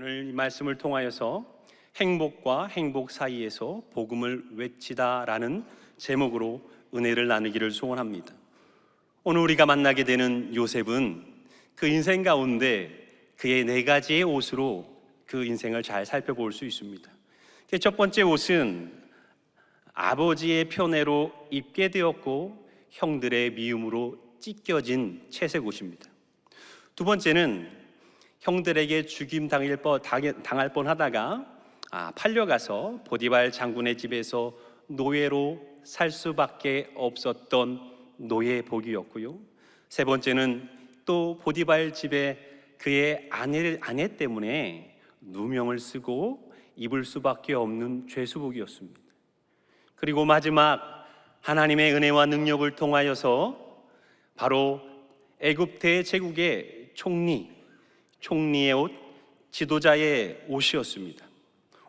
오늘 이 말씀을 통하여서 행복과 행복 사이에서 복음을 외치다라는 제목으로 은혜를 나누기를 소원합니다. 오늘 우리가 만나게 되는 요셉은 그 인생 가운데 그의 네 가지의 옷으로 그 인생을 잘 살펴볼 수 있습니다. 첫 번째 옷은 아버지의 편애로 입게 되었고 형들의 미움으로 찢겨진 채색 옷입니다. 두 번째는 형들에게 죽임 당할 뻔하다가 팔려가서 보디발 장군의 집에서 노예로 살 수밖에 없었던 노예 복이었고요. 세 번째는 또 보디발 집에 그의 아내 때문에 누명을 쓰고 입을 수밖에 없는 죄수복이었습니다. 그리고 마지막 하나님의 은혜와 능력을 통하여서 바로 애굽 대제국의 총리의 옷, 지도자의 옷이었습니다.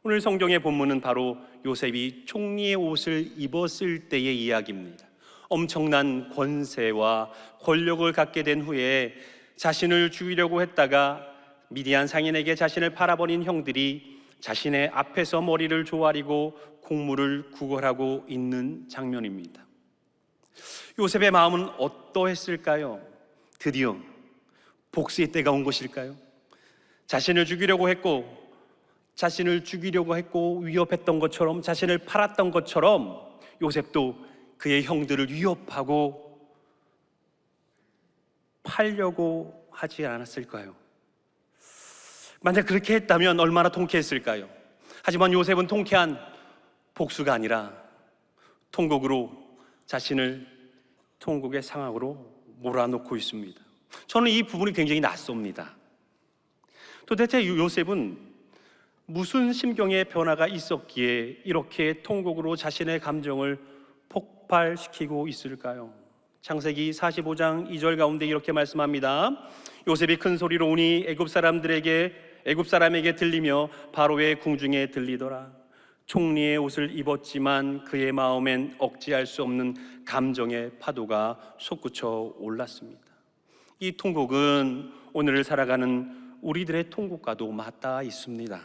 오늘 성경의 본문은 바로 요셉이 총리의 옷을 입었을 때의 이야기입니다. 엄청난 권세와 권력을 갖게 된 후에 자신을 죽이려고 했다가 미디안 상인에게 자신을 팔아버린 형들이 자신의 앞에서 머리를 조아리고 곡물을 구걸하고 있는 장면입니다. 요셉의 마음은 어떠했을까요? 드디어 복수의 때가 온 것일까요? 자신을 죽이려고 했고 위협했던 것처럼, 자신을 팔았던 것처럼 요셉도 그의 형들을 위협하고 팔려고 하지 않았을까요? 만약 그렇게 했다면 얼마나 통쾌했을까요? 하지만 요셉은 통쾌한 복수가 아니라 통곡으로 자신을 통곡의 상황으로 몰아넣고 있습니다. 저는 이 부분이 굉장히 낯섭니다. 도대체 요셉은 무슨 심경의 변화가 있었기에 이렇게 통곡으로 자신의 감정을 폭발시키고 있을까요? 창세기 45장 2절 가운데 이렇게 말씀합니다. 요셉이 큰 소리로 우니 애굽 사람에게 들리며 바로의 궁중에 들리더라. 총리의 옷을 입었지만 그의 마음엔 억제할 수 없는 감정의 파도가 솟구쳐 올랐습니다. 이 통곡은 오늘을 살아가는 우리들의 통곡과도 맞닿아 있습니다.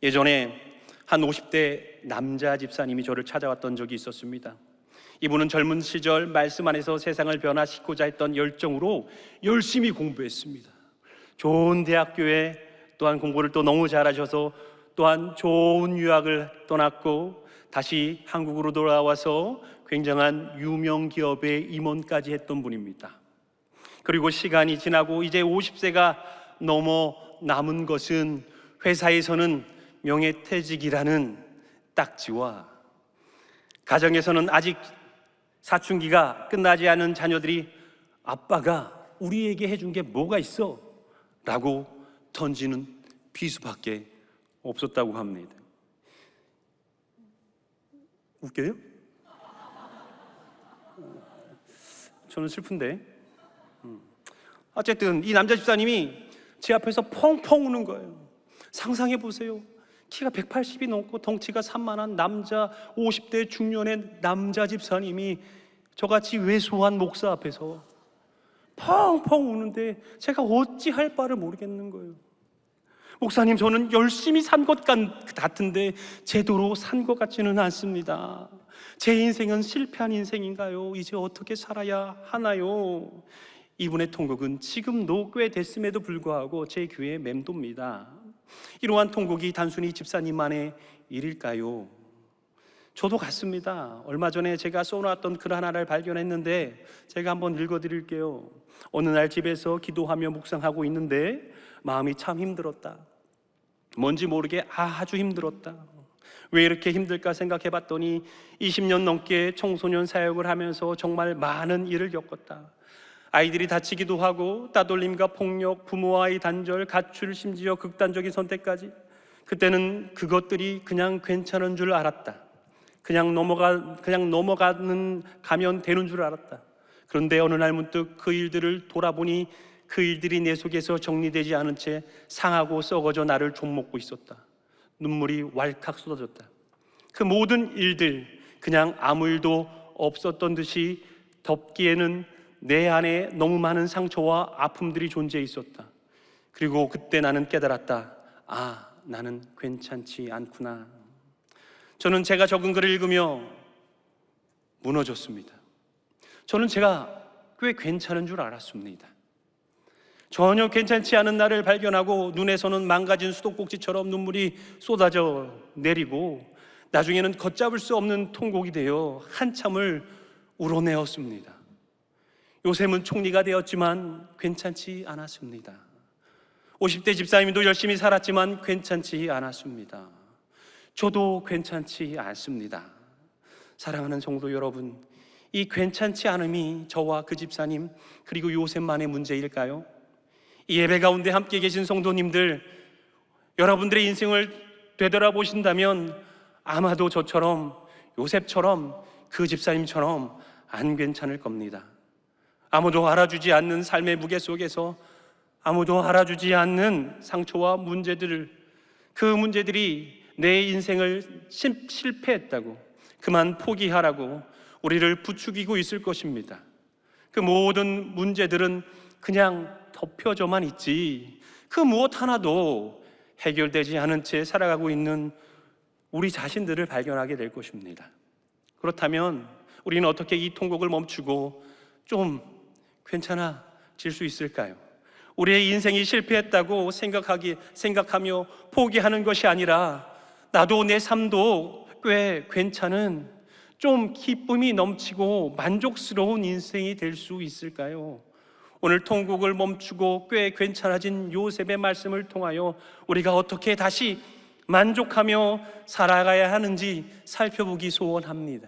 예전에 한 50대 남자 집사님이 저를 찾아왔던 적이 있었습니다. 이분은 젊은 시절 말씀 안에서 세상을 변화시키고자 했던 열정으로 열심히 공부했습니다. 좋은 대학교에 또한 공부를 또 너무 잘하셔서 또한 좋은 유학을 떠났고 다시 한국으로 돌아와서 굉장한 유명 기업의 임원까지 했던 분입니다. 그리고 시간이 지나고 이제 50세가 넘어 남은 것은 회사에서는 명예퇴직이라는 딱지와 가정에서는 아직 사춘기가 끝나지 않은 자녀들이 아빠가 우리에게 해준 게 뭐가 있어? 라고 던지는 비수밖에 없었다고 합니다. 웃겨요? 저는 슬픈데. 어쨌든 이 남자 집사님이 제 앞에서 펑펑 우는 거예요. 상상해 보세요. 키가 180이 넘고 덩치가 산만한 남자 50대 중년의 남자 집사님이 저같이 왜소한 목사 앞에서 펑펑 우는데 제가 어찌할 바를 모르겠는 거예요. 목사님, 저는 열심히 산 것 같은데 제대로 산 것 같지는 않습니다. 제 인생은 실패한 인생인가요? 이제 어떻게 살아야 하나요? 이분의 통곡은 지금도 꽤 됐음에도 불구하고 제 귀에 맴돕니다. 이러한 통곡이 단순히 집사님만의 일일까요? 저도 같습니다. 얼마 전에 제가 써놓았던 글 하나를 발견했는데 제가 한번 읽어드릴게요. 어느 날 집에서 기도하며 묵상하고 있는데 마음이 참 힘들었다. 뭔지 모르게 아주 힘들었다. 왜 이렇게 힘들까 생각해봤더니 20년 넘게 청소년 사역을 하면서 정말 많은 일을 겪었다. 아이들이 다치기도 하고 따돌림과 폭력, 부모와의 단절, 가출, 심지어 극단적인 선택까지. 그때는 그것들이 그냥 괜찮은 줄 알았다. 그냥 가면 되는 줄 알았다. 그런데 어느 날 문득 그 일들을 돌아보니 그 일들이 내 속에서 정리되지 않은 채 상하고 썩어져 나를 좀먹고 있었다. 눈물이 왈칵 쏟아졌다. 그 모든 일들 그냥 아무 일도 없었던 듯이 덮기에는 내 안에 너무 많은 상처와 아픔들이 존재해 있었다. 그리고 그때 나는 깨달았다. 아, 나는 괜찮지 않구나. 저는 제가 적은 글을 읽으며 무너졌습니다. 저는 제가 꽤 괜찮은 줄 알았습니다. 전혀 괜찮지 않은 나를 발견하고 눈에서는 망가진 수도꼭지처럼 눈물이 쏟아져 내리고 나중에는 걷잡을 수 없는 통곡이 되어 한참을 울어내었습니다. 요셉은 총리가 되었지만 괜찮지 않았습니다. 50대 집사님도 열심히 살았지만 괜찮지 않았습니다. 저도 괜찮지 않습니다. 사랑하는 성도 여러분, 이 괜찮지 않음이 저와 그 집사님 그리고 요셉만의 문제일까요? 이 예배 가운데 함께 계신 성도님들, 여러분들의 인생을 되돌아보신다면 아마도 저처럼, 요셉처럼, 그 집사님처럼 안 괜찮을 겁니다. 아무도 알아주지 않는 삶의 무게 속에서, 아무도 알아주지 않는 상처와 문제들을, 그 문제들이 내 인생을 실패했다고, 그만 포기하라고 우리를 부추기고 있을 것입니다. 그 모든 문제들은 그냥 덮여져만 있지 그 무엇 하나도 해결되지 않은 채 살아가고 있는 우리 자신들을 발견하게 될 것입니다. 그렇다면 우리는 어떻게 이 통곡을 멈추고 좀 괜찮아질 수 있을까요? 우리의 인생이 실패했다고 생각하며 포기하는 것이 아니라 나도 내 삶도 꽤 괜찮은, 좀 기쁨이 넘치고 만족스러운 인생이 될 수 있을까요? 오늘 통곡을 멈추고 꽤 괜찮아진 요셉의 말씀을 통하여 우리가 어떻게 다시 만족하며 살아가야 하는지 살펴보기 소원합니다.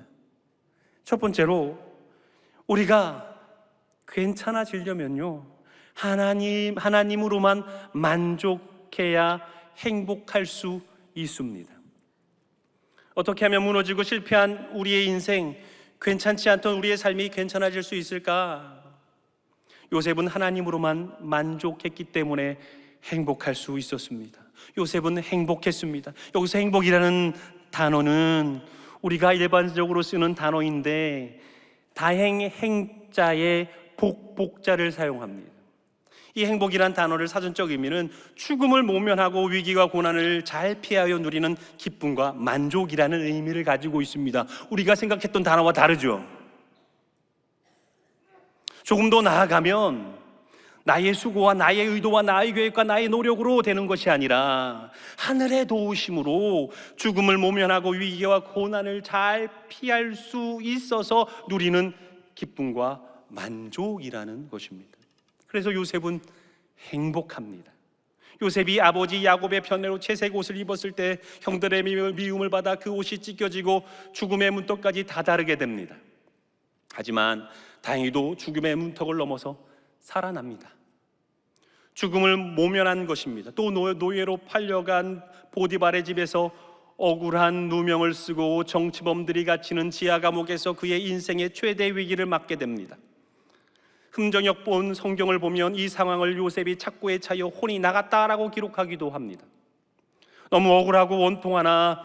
첫 번째로, 우리가 괜찮아지려면요, 하나님으로만 만족해야 행복할 수 있습니다. 어떻게 하면 무너지고 실패한 우리의 인생, 괜찮지 않던 우리의 삶이 괜찮아질 수 있을까? 요셉은 하나님으로만 만족했기 때문에 행복할 수 있었습니다. 요셉은 행복했습니다. 여기서 행복이라는 단어는 우리가 일반적으로 쓰는 단어인데 다행행자의 복복자를 사용합니다. 이 행복이란 단어를 사전적 의미는 죽음을 모면하고 위기와 고난을 잘 피하여 누리는 기쁨과 만족이라는 의미를 가지고 있습니다. 우리가 생각했던 단어와 다르죠? 조금 더 나아가면 나의 수고와 나의 의도와 나의 계획과 나의 노력으로 되는 것이 아니라 하늘의 도우심으로 죽음을 모면하고 위기와 고난을 잘 피할 수 있어서 누리는 기쁨과 만족이라는 것입니다. 그래서 요셉은 행복합니다. 요셉이 아버지 야곱의 편애로 채색 옷을 입었을 때 형들의 미움을 받아 그 옷이 찢겨지고 죽음의 문턱까지 다다르게 됩니다. 하지만 다행히도 죽음의 문턱을 넘어서 살아납니다. 죽음을 모면한 것입니다. 또 노예로 팔려간 보디발의 집에서 억울한 누명을 쓰고 정치범들이 갇히는 지하 감옥에서 그의 인생의 최대 위기를 맞게 됩니다. 흠정역 본 성경을 보면 이 상황을 요셉이 착고에 차여 혼이 나갔다라고 기록하기도 합니다. 너무 억울하고 원통하니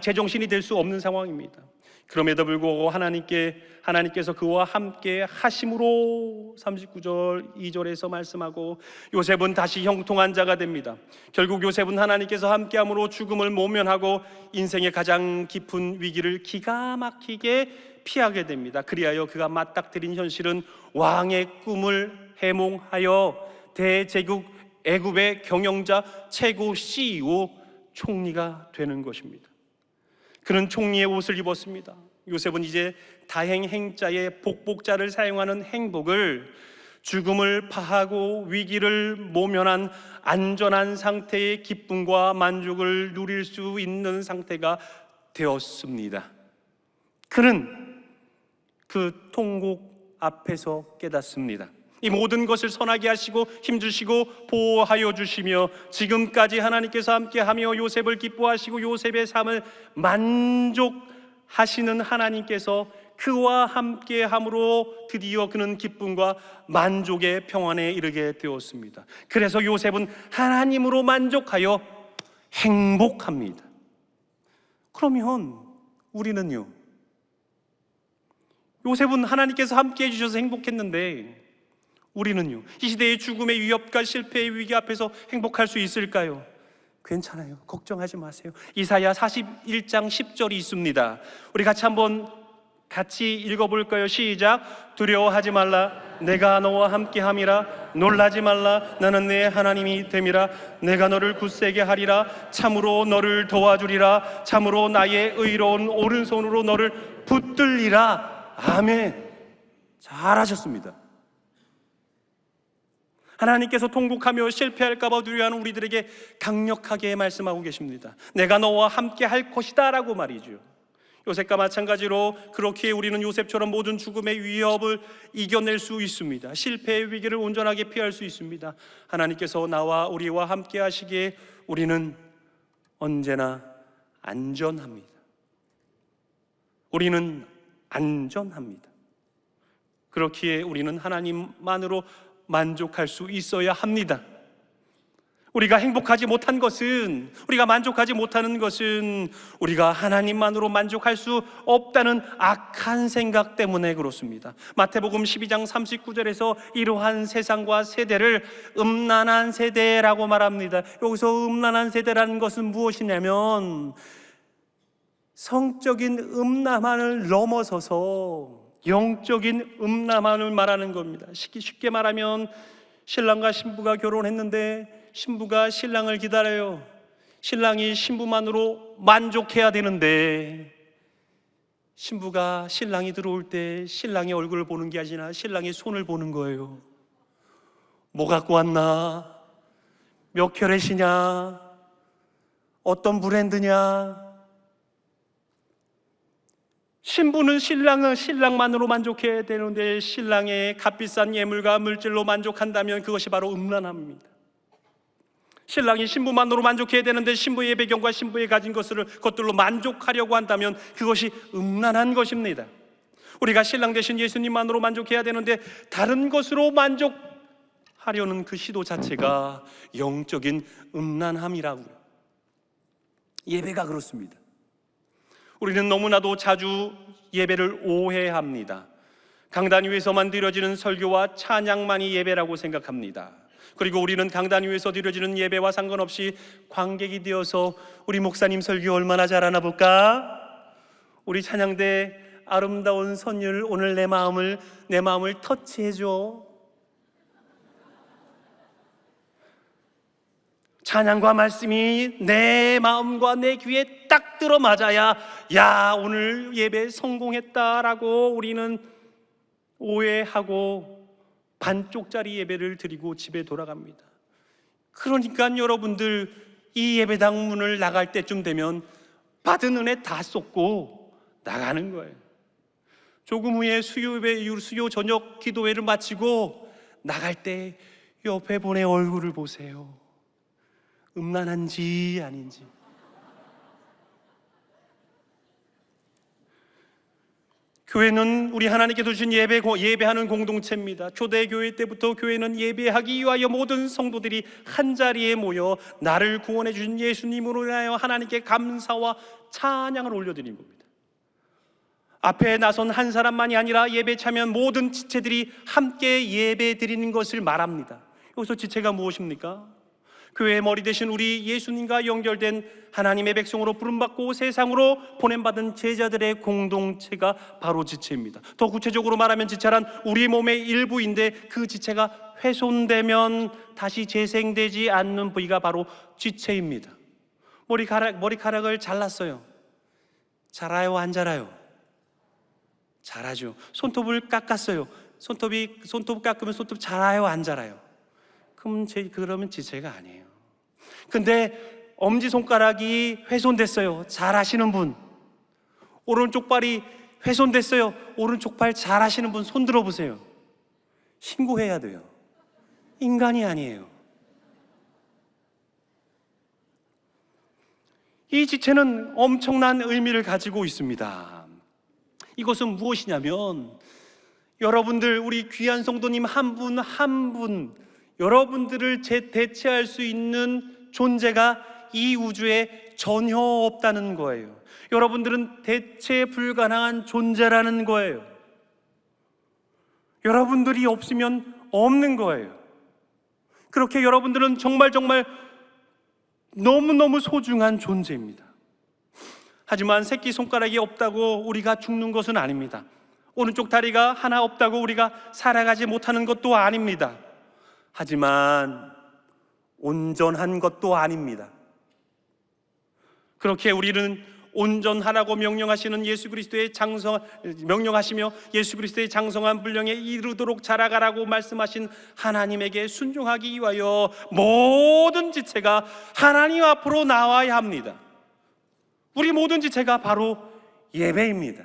제정신이 될 수 없는 상황입니다. 그럼에도 불구하고 하나님께서 그와 함께 하심으로 39절 2절에서 말씀하고 요셉은 다시 형통한 자가 됩니다. 결국 요셉은 하나님께서 함께함으로 죽음을 모면하고 인생의 가장 깊은 위기를 기가 막히게 피하게 됩니다. 그리하여 그가 맞닥뜨린 현실은 왕의 꿈을 해몽하여 대제국 애굽의 경영자 최고 CEO 총리가 되는 것입니다. 그는 총리의 옷을 입었습니다. 요셉은 이제 다행행자의 복복자를 사용하는 행복을 죽음을 파하고 위기를 모면한 안전한 상태의 기쁨과 만족을 누릴 수 있는 상태가 되었습니다. 그는 그 통곡 앞에서 깨닫습니다. 이 모든 것을 선하게 하시고 힘주시고 보호하여 주시며 지금까지 하나님께서 함께하며 요셉을 기뻐하시고 요셉의 삶을 만족하시는 하나님께서 그와 함께함으로 드디어 그는 기쁨과 만족의 평안에 이르게 되었습니다. 그래서 요셉은 하나님으로 만족하여 행복합니다. 그러면 우리는요? 요셉은 하나님께서 함께 해주셔서 행복했는데 우리는요, 이 시대의 죽음의 위협과 실패의 위기 앞에서 행복할 수 있을까요? 괜찮아요. 걱정하지 마세요. 이사야 41장 10절이 있습니다. 우리 같이 읽어볼까요? 시작. 두려워하지 말라. 내가 너와 함께함이라. 놀라지 말라. 나는 내 하나님이 됨이라. 내가 너를 굳세게 하리라. 참으로 너를 도와주리라. 참으로 나의 의로운 오른손으로 너를 붙들리라. 아멘. 잘하셨습니다. 하나님께서 통곡하며 실패할까봐 두려워하는 우리들에게 강력하게 말씀하고 계십니다. 내가 너와 함께 할 것이다 라고 말이죠. 요셉과 마찬가지로 그렇게 우리는 요셉처럼 모든 죽음의 위협을 이겨낼 수 있습니다. 실패의 위기를 온전하게 피할 수 있습니다. 하나님께서 우리와 함께 하시기에 우리는 언제나 안전합니다. 우리는 안전합니다. 그렇기에 우리는 하나님만으로 만족할 수 있어야 합니다. 우리가 행복하지 못한 것은, 우리가 만족하지 못하는 것은 우리가 하나님만으로 만족할 수 없다는 악한 생각 때문에 그렇습니다. 마태복음 12장 39절에서 이러한 세상과 세대를 음란한 세대라고 말합니다. 여기서 음란한 세대라는 것은 무엇이냐면 성적인 음란함을 넘어서서 영적인 음란함을 말하는 겁니다. 쉽게 말하면 신랑과 신부가 결혼했는데 신부가 신랑을 기다려요. 신랑이 신부만으로 만족해야 되는데 신부가 신랑이 들어올 때 신랑의 얼굴을 보는 게 아니라 신랑의 손을 보는 거예요. 뭐 갖고 왔나? 몇 캐럿이냐? 어떤 브랜드냐? 신부는 신랑만으로 만족해야 되는데 신랑의 값비싼 예물과 물질로 만족한다면 그것이 바로 음란함입니다. 신랑이 신부만으로 만족해야 되는데 신부의 배경과 신부의 가진 것들로 만족하려고 한다면 그것이 음란한 것입니다. 우리가 신랑 대신 예수님만으로 만족해야 되는데 다른 것으로 만족하려는 그 시도 자체가 영적인 음란함이라고요. 예배가 그렇습니다. 우리는 너무나도 자주 예배를 오해합니다. 강단 위에서만 드려지는 설교와 찬양만이 예배라고 생각합니다. 그리고 우리는 강단 위에서 드려지는 예배와 상관없이 관객이 되어서 우리 목사님 설교 얼마나 잘하나 볼까? 우리 찬양대 아름다운 선율 오늘 내 마음을 터치해줘. 찬양과 말씀이 내 마음과 내 귀에 딱 들어맞아야 야 오늘 예배 성공했다라고 우리는 오해하고 반쪽짜리 예배를 드리고 집에 돌아갑니다. 그러니까 여러분들 이 예배당 문을 나갈 때쯤 되면 받은 은혜 다 쏟고 나가는 거예요. 조금 후에 수요 저녁 기도회를 마치고 나갈 때 옆에 분의 얼굴을 보세요. 음란한지 아닌지. 교회는 우리 하나님께서 주신 예배하는 공동체입니다. 초대교회 때부터 교회는 예배하기 위하여 모든 성도들이 한자리에 모여 나를 구원해 주신 예수님으로 인하여 하나님께 감사와 찬양을 올려드린 겁니다. 앞에 나선 한 사람만이 아니라 예배 참여한 모든 지체들이 함께 예배 드리는 것을 말합니다. 여기서 지체가 무엇입니까? 교회의 머리 되신 우리 예수님과 연결된 하나님의 백성으로 부름받고 세상으로 보냄받은 제자들의 공동체가 바로 지체입니다. 더 구체적으로 말하면 지체란 우리 몸의 일부인데 그 지체가 훼손되면 다시 재생되지 않는 부위가 바로 지체입니다. 머리카락을 잘랐어요. 자라요, 안 자라요? 자라죠. 손톱을 깎았어요. 손톱 깎으면 손톱 자라요, 안 자라요? 그러면 지체가 아니에요. 근데 엄지손가락이 훼손됐어요. 잘 하시는 분. 오른쪽 발이 훼손됐어요. 오른쪽 발 잘 하시는 분 손 들어보세요. 신고해야 돼요. 인간이 아니에요. 이 지체는 엄청난 의미를 가지고 있습니다. 이것은 무엇이냐면 여러분들 우리 귀한 성도님 한 분 한 분 여러분들을 대체할 수 있는 존재가 이 우주에 전혀 없다는 거예요. 여러분들은 대체 불가능한 존재라는 거예요. 여러분들이 없으면 없는 거예요. 그렇게 여러분들은 정말 너무너무 소중한 존재입니다. 하지만 새끼손가락이 없다고 우리가 죽는 것은 아닙니다. 오른쪽 다리가 하나 없다고 우리가 살아가지 못하는 것도 아닙니다. 하지만 온전한 것도 아닙니다. 그렇게 우리는 온전하라고 명령하시며 예수 그리스도의 장성한 분량에 이르도록 자라가라고 말씀하신 하나님에게 순종하기 위하여 모든 지체가 하나님 앞으로 나와야 합니다. 우리 모든 지체가 바로 예배입니다.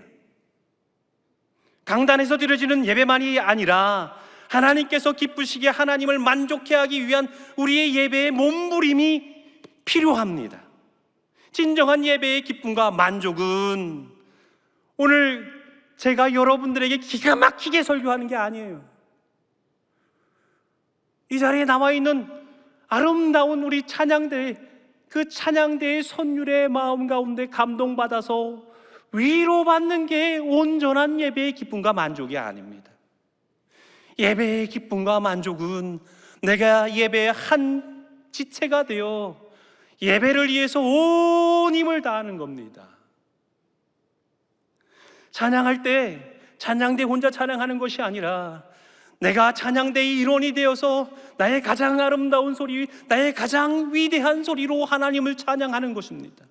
강단에서 드려지는 예배만이 아니라 하나님께서 기쁘시게 하나님을 만족해 하기 위한 우리의 예배의 몸부림이 필요합니다. 진정한 예배의 기쁨과 만족은 오늘 제가 여러분들에게 기가 막히게 설교하는 게 아니에요. 이 자리에 나와 있는 아름다운 우리 찬양대, 그 찬양대의 선율의 마음 가운데 감동받아서 위로받는 게 온전한 예배의 기쁨과 만족이 아닙니다. 예배의 기쁨과 만족은 내가 예배의 한 지체가 되어 예배를 위해서 온 힘을 다하는 겁니다. 찬양할 때 찬양대 혼자 찬양하는 것이 아니라 내가 찬양대의 일원이 되어서 나의 가장 아름다운 소리, 나의 가장 위대한 소리로 하나님을 찬양하는 것입니다.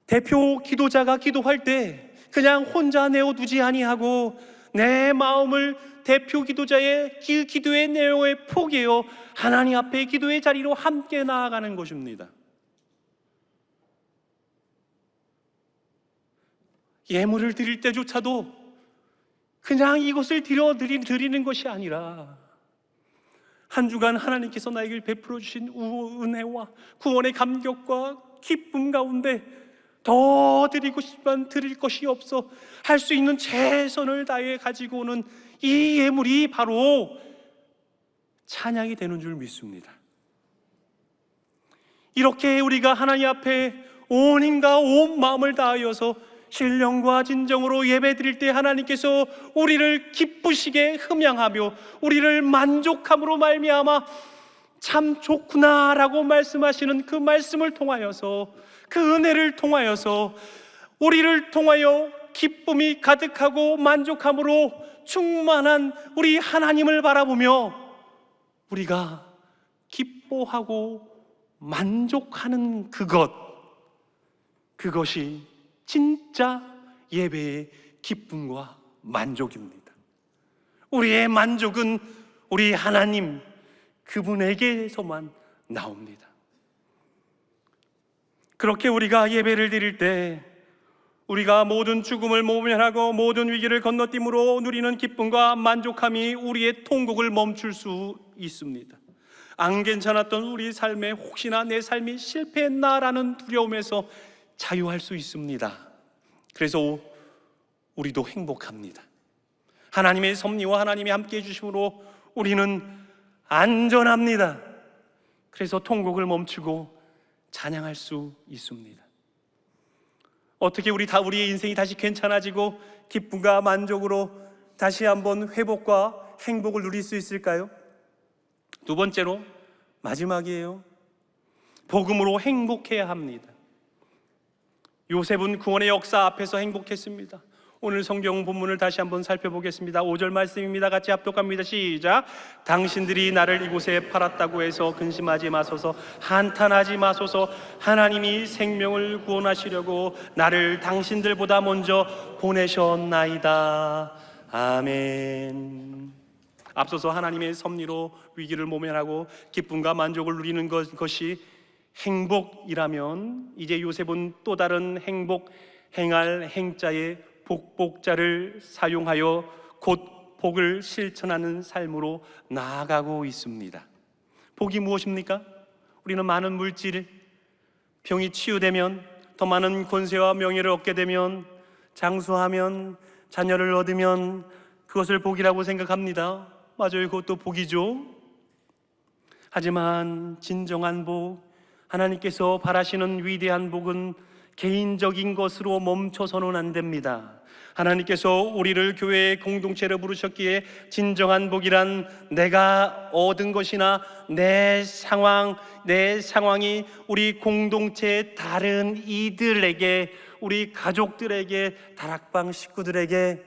대표 기도자가 기도할 때 그냥 혼자 내어두지 아니하고 내 마음을 대표 기도자의 기도의 내용에 포개어 하나님 앞에 기도의 자리로 함께 나아가는 것입니다. 예물을 드릴 때조차도 그냥 이것을 드리는 것이 아니라 한 주간 하나님께서 나에게 베풀어 주신 은혜와 구원의 감격과 기쁨 가운데 더 드리고 싶지만 드릴 것이 없어 할 수 있는 최선을 다해 가지고 오는 이 예물이 바로 찬양이 되는 줄 믿습니다. 이렇게 우리가 하나님 앞에 온 힘과 온 마음을 다하여서 신령과 진정으로 예배드릴 때 하나님께서 우리를 기쁘시게 흠양하며 우리를 만족함으로 말미암아 참 좋구나라고 말씀하시는 그 말씀을 통하여서, 그 은혜를 통하여서 우리를 통하여 기쁨이 가득하고 만족함으로 충만한 우리 하나님을 바라보며 우리가 기뻐하고 만족하는 그것이 진짜 예배의 기쁨과 만족입니다. 우리의 만족은 우리 하나님 그분에게서만 나옵니다. 그렇게 우리가 예배를 드릴 때 우리가 모든 죽음을 모면하고 모든 위기를 건너뛰므로 누리는 기쁨과 만족함이 우리의 통곡을 멈출 수 있습니다. 안 괜찮았던 우리 삶에 혹시나 내 삶이 실패했나라는 두려움에서 자유할 수 있습니다. 그래서 우리도 행복합니다. 하나님의 섭리와 하나님이 함께해 주심으로 우리는 안전합니다. 그래서 통곡을 멈추고 찬양할 수 있습니다. 어떻게 우리의 인생이 다시 괜찮아지고 기쁨과 만족으로 다시 한번 회복과 행복을 누릴 수 있을까요? 두 번째로, 마지막이에요. 복음으로 행복해야 합니다. 요셉은 구원의 역사 앞에서 행복했습니다. 오늘 성경 본문을 다시 한번 살펴보겠습니다. 5절 말씀입니다. 같이 합독합니다. 시작. 당신들이 나를 이곳에 팔았다고 해서 근심하지 마소서, 한탄하지 마소서. 하나님이 생명을 구원하시려고 나를 당신들보다 먼저 보내셨나이다. 아멘. 앞서서 하나님의 섭리로 위기를 모면하고 기쁨과 만족을 누리는 것이 행복이라면, 이제 요셉은 또 다른 행복, 행할 행자의 복복자를 사용하여 곧 복을 실천하는 삶으로 나아가고 있습니다. 복이 무엇입니까? 우리는 많은 물질, 병이 치유되면, 더 많은 권세와 명예를 얻게 되면, 장수하면, 자녀를 얻으면 그것을 복이라고 생각합니다. 맞아요, 그것도 복이죠. 하지만 진정한 복, 하나님께서 바라시는 위대한 복은 개인적인 것으로 멈춰서는 안 됩니다. 하나님께서 우리를 교회의 공동체로 부르셨기에 진정한 복이란 내가 얻은 것이나 내 상황이 우리 공동체의 다른 이들에게, 우리 가족들에게, 다락방 식구들에게,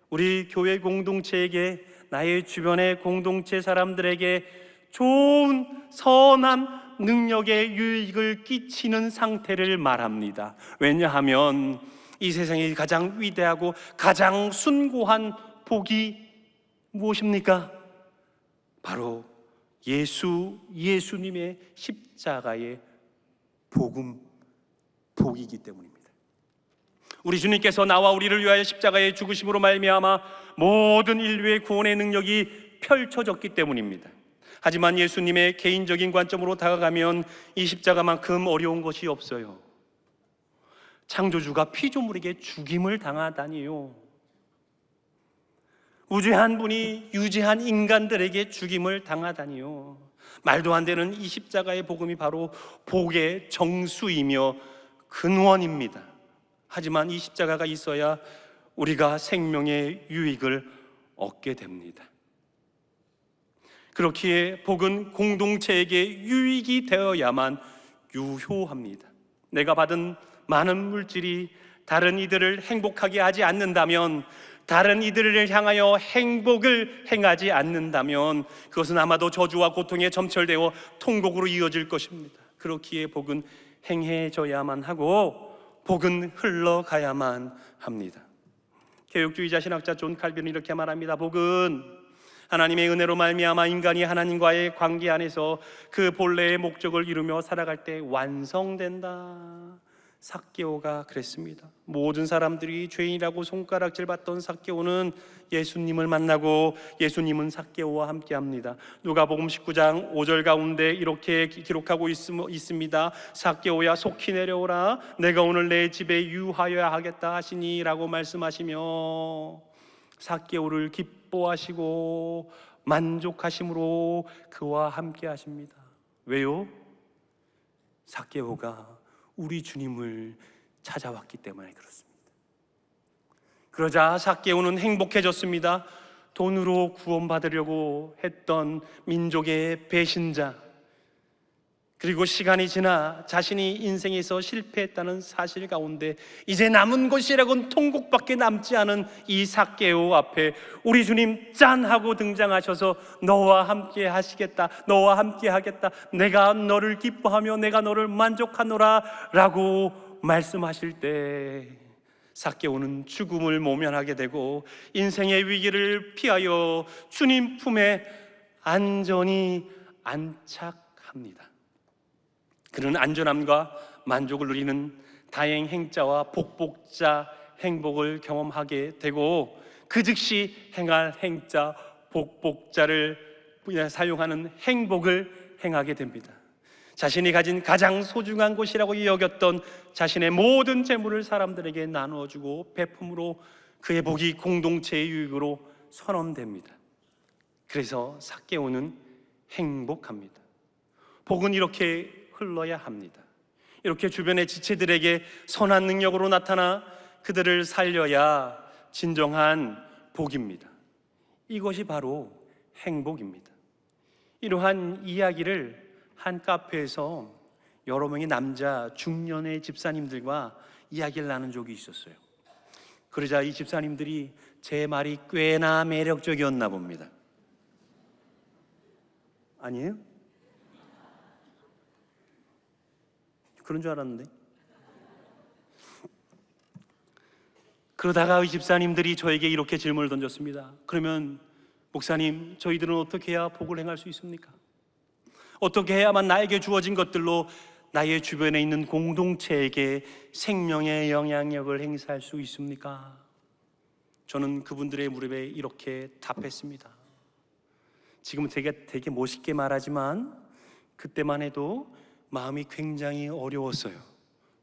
우리 교회 공동체에게, 나의 주변의 공동체 사람들에게 좋은 선한 능력의 유익을 끼치는 상태를 말합니다. 왜냐하면 이 세상에 가장 위대하고 가장 숭고한 복이 무엇입니까? 바로 예수님의 십자가의 복이기 때문입니다. 우리 주님께서 나와 우리를 위하여 십자가의 죽으심으로 말미암아 모든 인류의 구원의 능력이 펼쳐졌기 때문입니다. 하지만 예수님의 개인적인 관점으로 다가가면 이 십자가만큼 어려운 것이 없어요. 창조주가 피조물에게 죽임을 당하다니요. 우주한 분이 유재한 인간들에게 죽임을 당하다니요. 말도 안 되는 이 십자가의 복음이 바로 복의 정수이며 근원입니다. 하지만 이 십자가가 있어야 우리가 생명의 유익을 얻게 됩니다. 그렇기에 복은 공동체에게 유익이 되어야만 유효합니다. 내가 받은 많은 물질이 다른 이들을 행복하게 하지 않는다면, 다른 이들을 향하여 행복을 행하지 않는다면 그것은 아마도 저주와 고통에 점철되어 통곡으로 이어질 것입니다. 그렇기에 복은 행해져야만 하고 복은 흘러가야만 합니다. 개혁주의자 신학자 존 칼빈은 이렇게 말합니다. 복은 하나님의 은혜로 말미암아 인간이 하나님과의 관계 안에서 그 본래의 목적을 이루며 살아갈 때 완성된다. 삭개오가 그랬습니다. 모든 사람들이 죄인이라고 손가락질 받던 삭개오는 예수님을 만나고 예수님은 삭개오와 함께합니다. 누가복음 19장 5절 가운데 이렇게 기록하고 있습니다. 삭개오야 속히 내려오라. 내가 오늘 내 집에 유하여야 하겠다 하시니 라고 말씀하시며 삭개오를 기뻐하시고 만족하심으로 그와 함께 하십니다. 왜요? 삭개오가 우리 주님을 찾아왔기 때문에 그렇습니다. 그러자 삭개오는 행복해졌습니다. 돈으로 구원받으려고 했던 민족의 배신자, 그리고 시간이 지나 자신이 인생에서 실패했다는 사실 가운데 이제 남은 것이라고는 통곡밖에 남지 않은 이 삭개오 앞에 우리 주님 짠 하고 등장하셔서 너와 함께 하시겠다, 너와 함께 하겠다, 내가 너를 기뻐하며 내가 너를 만족하노라 라고 말씀하실 때 삭개오는 죽음을 모면하게 되고 인생의 위기를 피하여 주님 품에 안전히 안착합니다. 그런 안전함과 만족을 누리는 다행행자와 복복자 행복을 경험하게 되고 그 즉시 행할 행자 복복자를 사용하는 행복을 행하게 됩니다. 자신이 가진 가장 소중한 것이라고 여겼던 자신의 모든 재물을 사람들에게 나누어주고 베품으로 그의 복이 공동체의 유익으로 선언됩니다. 그래서 삭개오는 행복합니다. 복은 이렇게 흘러야 합니다. 이렇게 주변의 지체들에게 선한 능력으로 나타나 그들을 살려야 진정한 복입니다. 이것이 바로 행복입니다. 이러한 이야기를 한 카페에서 여러 명의 남자 중년의 집사님들과 이야기를 나눈 적이 있었어요. 그러자 이 집사님들이 제 말이 꽤나 매력적이었나 봅니다. 아니에요? 그런 줄 알았는데. 그러다가 이 집사님들이 저에게 이렇게 질문을 던졌습니다. 그러면 목사님, 저희들은 어떻게 해야 복을 행할 수 있습니까? 어떻게 해야만 나에게 주어진 것들로 나의 주변에 있는 공동체에게 생명의 영향력을 행사할 수 있습니까? 저는 그분들의 무릎에 이렇게 답했습니다. 지금 되게 멋있게 말하지만 그때만 해도 마음이 굉장히 어려웠어요.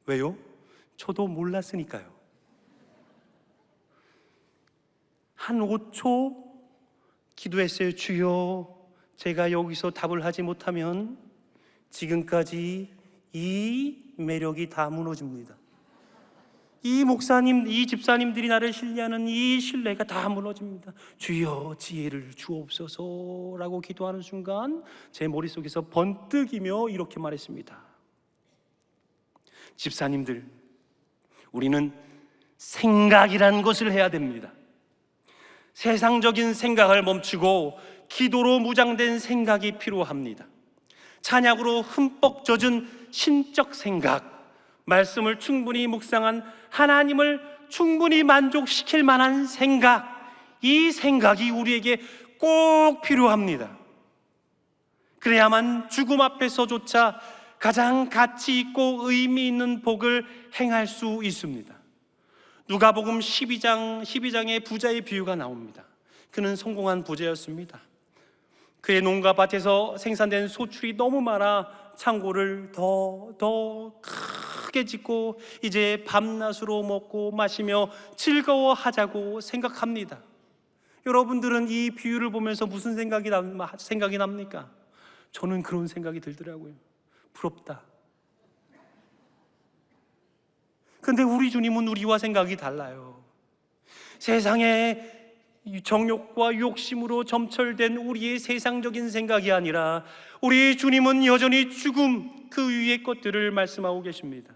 왜요? 저도 몰랐으니까요. 한 5초 기도했어요. 주여, 제가 여기서 답을 하지 못하면 지금까지 이 매력이 다 무너집니다. 이 목사님, 이 집사님들이 나를 신뢰하는 이 신뢰가 다 무너집니다. 주여 지혜를 주옵소서라고 기도하는 순간 제 머릿속에서 번뜩이며 이렇게 말했습니다. 집사님들, 우리는 생각이란 것을 해야 됩니다. 세상적인 생각을 멈추고 기도로 무장된 생각이 필요합니다. 찬양으로 흠뻑 젖은 신적 생각, 말씀을 충분히 묵상한 하나님을 충분히 만족시킬 만한 생각, 이 생각이 우리에게 꼭 필요합니다. 그래야만 죽음 앞에서조차 가장 가치 있고 의미 있는 복을 행할 수 있습니다. 누가복음 12장에 부자의 비유가 나옵니다. 그는 성공한 부자였습니다. 그의 농가 밭에서 생산된 소출이 너무 많아 창고를 더 크게 짓고 이제 밤낮으로 먹고 마시며 즐거워하자고 생각합니다. 여러분들은 이 비유를 보면서 무슨 생각이 납니까? 저는 그런 생각이 들더라고요. 부럽다. 근데 우리 주님은 우리와 생각이 달라요. 세상에 정욕과 욕심으로 점철된 우리의 세상적인 생각이 아니라 우리 주님은 여전히 죽음 그 위의 것들을 말씀하고 계십니다.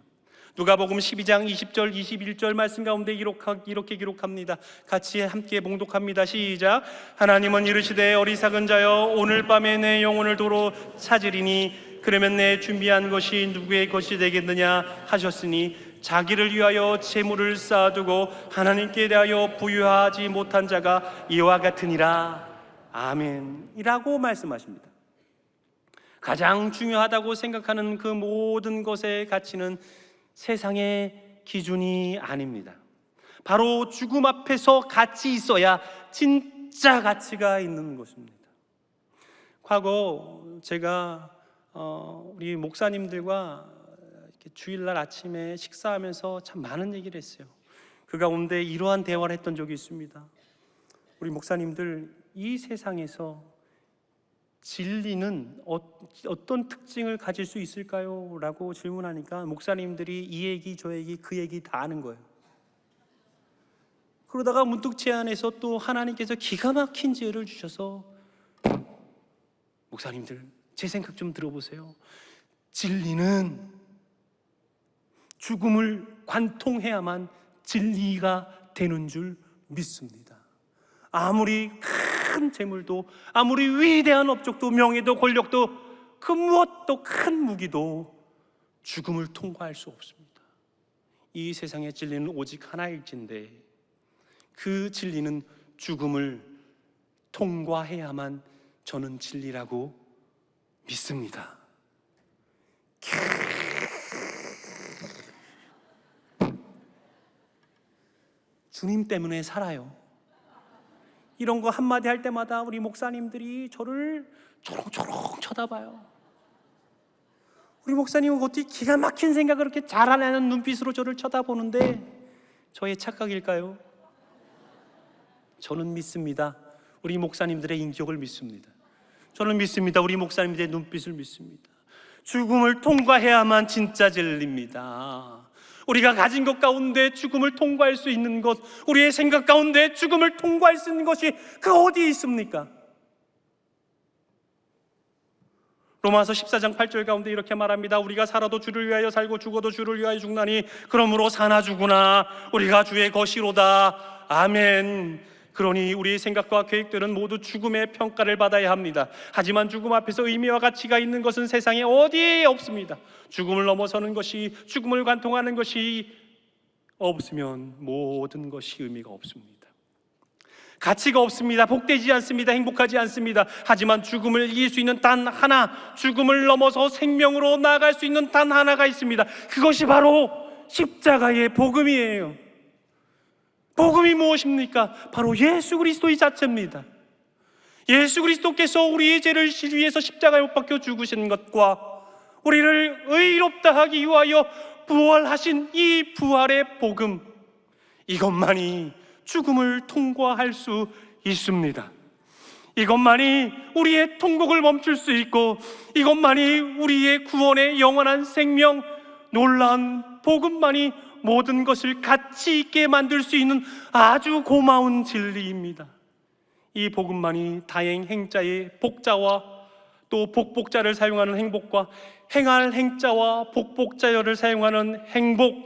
누가복음 12장 20절 21절 말씀 가운데 이렇게 기록합니다. 같이 함께 봉독합니다. 시작. 하나님은 이르시되 어리석은 자여 오늘 밤에 내 영혼을 도로 찾으리니 그러면 내 준비한 것이 누구의 것이 되겠느냐 하셨으니 자기를 위하여 재물을 쌓아두고 하나님께 대하여 부유하지 못한 자가 이와 같으니라. 아멘 이라고 말씀하십니다. 가장 중요하다고 생각하는 그 모든 것의 가치는 세상의 기준이 아닙니다. 바로 죽음 앞에서 같이 있어야 진짜 가치가 있는 것입니다. 과거 제가 우리 목사님들과 이렇게 주일날 아침에 식사하면서 참 많은 얘기를 했어요. 그 가운데 이러한 대화를 했던 적이 있습니다. 우리 목사님들, 이 세상에서 진리는 어떤 특징을 가질 수 있을까요? 라고 질문하니까 목사님들이 이 얘기 저 얘기 그 얘기 다 하는 거예요. 그러다가 문득 제 안에서 또 하나님께서 기가 막힌 지혜를 주셔서 목사님들 제 생각 좀 들어보세요. 진리는 죽음을 관통해야만 진리가 되는 줄 믿습니다. 아무리 큰 재물도, 아무리 위대한 업적도, 명예도, 권력도, 그 무엇도 큰 무기도 죽음을 통과할 수 없습니다. 이 세상의 진리는 오직 하나일진데 그 진리는 죽음을 통과해야만 저는 진리라고 믿습니다. 주님 때문에 살아요. 이런 거 한마디 할 때마다 우리 목사님들이 저를 초롱초롱 쳐다봐요. 우리 목사님은 어떻게 기가 막힌 생각을 그렇게 잘하는 눈빛으로 저를 쳐다보는데 저의 착각일까요? 저는 믿습니다. 우리 목사님들의 인격을 믿습니다. 저는 믿습니다. 우리 목사님들의 눈빛을 믿습니다. 죽음을 통과해야만 진짜 진리입니다. 우리가 가진 것 가운데 죽음을 통과할 수 있는 것, 우리의 생각 가운데 죽음을 통과할 수 있는 것이 그 어디에 있습니까? 로마서 14장 8절 가운데 이렇게 말합니다. 우리가 살아도 주를 위하여 살고 죽어도 주를 위하여 죽나니 그러므로 사나 죽으나 우리가 주의 것이로다. 아멘. 그러니 우리의 생각과 계획들은 모두 죽음의 평가를 받아야 합니다. 하지만 죽음 앞에서 의미와 가치가 있는 것은 세상에 어디에 없습니다. 죽음을 넘어서는 것이, 죽음을 관통하는 것이 없으면 모든 것이 의미가 없습니다. 가치가 없습니다. 복되지 않습니다. 행복하지 않습니다. 하지만 죽음을 이길 수 있는 단 하나, 죽음을 넘어서 생명으로 나아갈 수 있는 단 하나가 있습니다. 그것이 바로 십자가의 복음이에요. 복음이 무엇입니까? 바로 예수 그리스도의 자체입니다. 예수 그리스도께서 우리의 죄를 위해서 십자가에 못 박혀 죽으신 것과 우리를 의롭다 하기 위하여 부활하신 이 부활의 복음, 이것만이 죽음을 통과할 수 있습니다. 이것만이 우리의 통곡을 멈출 수 있고, 이것만이 우리의 구원의 영원한 생명, 놀라운 복음만이 모든 것을 가치 있게 만들 수 있는 아주 고마운 진리입니다. 이 복음만이 다행 행자의 복자와 또 복복자를 사용하는 행복과 행할 행자와 복복자열을 사용하는 행복,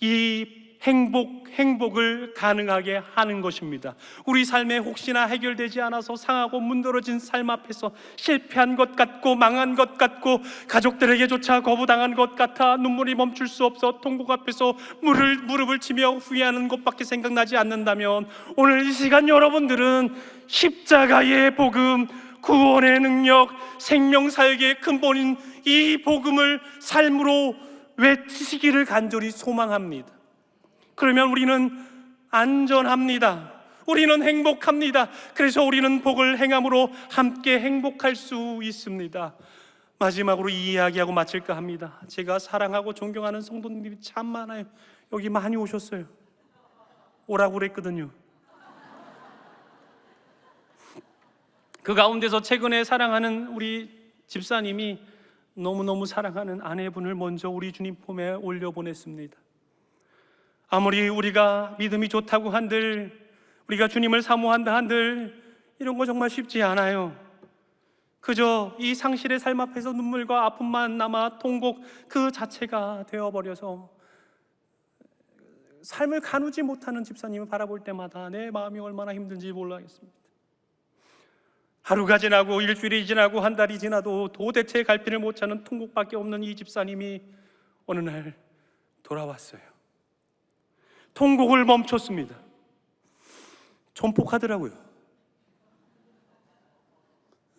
이 행복을 가능하게 하는 것입니다. 우리 삶에 혹시나 해결되지 않아서 상하고 문드러진 삶 앞에서 실패한 것 같고 망한 것 같고 가족들에게조차 거부당한 것 같아 눈물이 멈출 수 없어 통곡 앞에서 무릎을 치며 후회하는 것밖에 생각나지 않는다면, 오늘 이 시간 여러분들은 십자가의 복음, 구원의 능력, 생명사역의 근본인 이 복음을 삶으로 외치시기를 간절히 소망합니다. 그러면 우리는 안전합니다. 우리는 행복합니다. 그래서 우리는 복을 행함으로 함께 행복할 수 있습니다. 마지막으로 이 이야기하고 마칠까 합니다. 제가 사랑하고 존경하는 성도님들이 참 많아요. 여기 많이 오셨어요. 오라고 그랬거든요. 그 가운데서 최근에 사랑하는 우리 집사님이 너무너무 사랑하는 아내분을 먼저 우리 주님 품에 올려보냈습니다. 아무리 우리가 믿음이 좋다고 한들, 우리가 주님을 사모한다 한들 이런 거 정말 쉽지 않아요. 그저 이 상실의 삶 앞에서 눈물과 아픔만 남아 통곡 그 자체가 되어버려서 삶을 가누지 못하는 집사님을 바라볼 때마다 내 마음이 얼마나 힘든지 몰라겠습니다. 하루가 지나고 일주일이 지나고 한 달이 지나도 도대체 갈피를 못 찾는 통곡밖에 없는 이 집사님이 어느 날 돌아왔어요. 통곡을 멈췄습니다. 전폭하더라고요.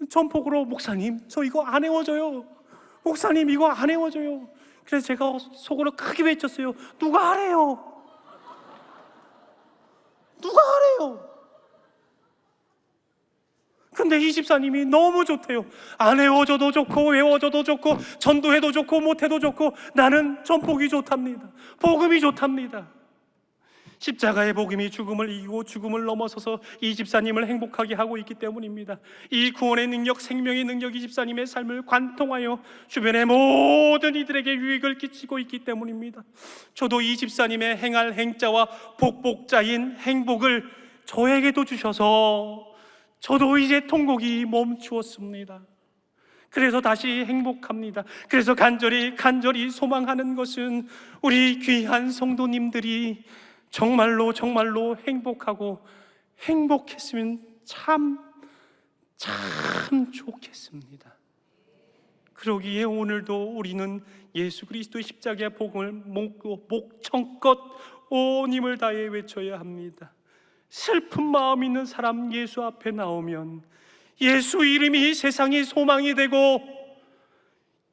전폭으로 목사님 저 이거 안 헤어져요. 목사님 이거 안 헤어져요. 그래서 제가 속으로 크게 외쳤어요. 누가 하래요? 누가 하래요? 근데 이 집사님이 너무 좋대요. 안 헤어져도 좋고 외워져도 좋고 전도해도 좋고 못해도 좋고 나는 전복이 좋답니다. 복음이 좋답니다. 십자가의 복음이 죽음을 이기고 죽음을 넘어서서 이 집사님을 행복하게 하고 있기 때문입니다. 이 구원의 능력, 생명의 능력이 집사님의 삶을 관통하여 주변의 모든 이들에게 유익을 끼치고 있기 때문입니다. 저도 이 집사님의 행할 행자와 복복자인 행복을 저에게도 주셔서 저도 이제 통곡이 멈추었습니다. 그래서 다시 행복합니다. 그래서 간절히 소망하는 것은 우리 귀한 성도님들이 정말로 행복하고 행복했으면 참 좋겠습니다. 그러기에 오늘도 우리는 예수 그리스도의 십자가의 복음을 목청껏 온 힘을 다해 외쳐야 합니다. 슬픈 마음 있는 사람 예수 앞에 나오면 예수 이름이 세상의 소망이 되고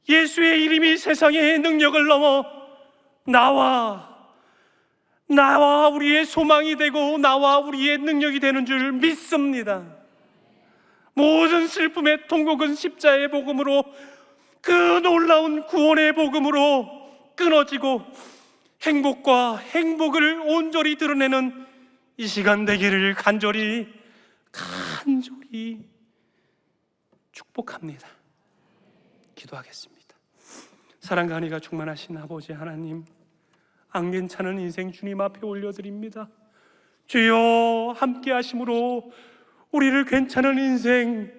예수의 이름이 세상의 능력을 넘어 나와 우리의 소망이 되고 나와 우리의 능력이 되는 줄 믿습니다. 모든 슬픔의 통곡은 십자의 복음으로, 그 놀라운 구원의 복음으로 끊어지고 행복과 행복을 온전히 드러내는 이 시간 되기를 간절히 축복합니다. 기도하겠습니다. 사랑과 은혜가 충만하신 아버지 하나님, 안 괜찮은 인생 주님 앞에 올려드립니다. 주여 함께 하심으로 우리를 괜찮은 인생,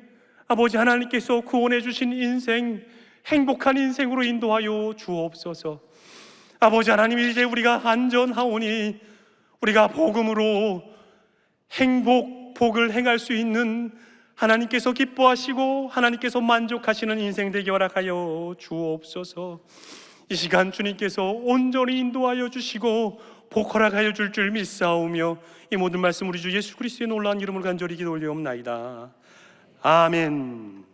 아버지 하나님께서 구원해 주신 인생, 행복한 인생으로 인도하여 주옵소서. 아버지 하나님, 이제 우리가 안전하오니 우리가 복음으로 복을 행할 수 있는, 하나님께서 기뻐하시고 하나님께서 만족하시는 인생 되게 허락하여 주옵소서. 이 시간 주님께서 온전히 인도하여 주시고 복 허락하여 줄 믿사오며 이 모든 말씀 우리 주 예수 그리스도의 놀라운 이름으로 간절히 기도 올리옵나이다. 아멘.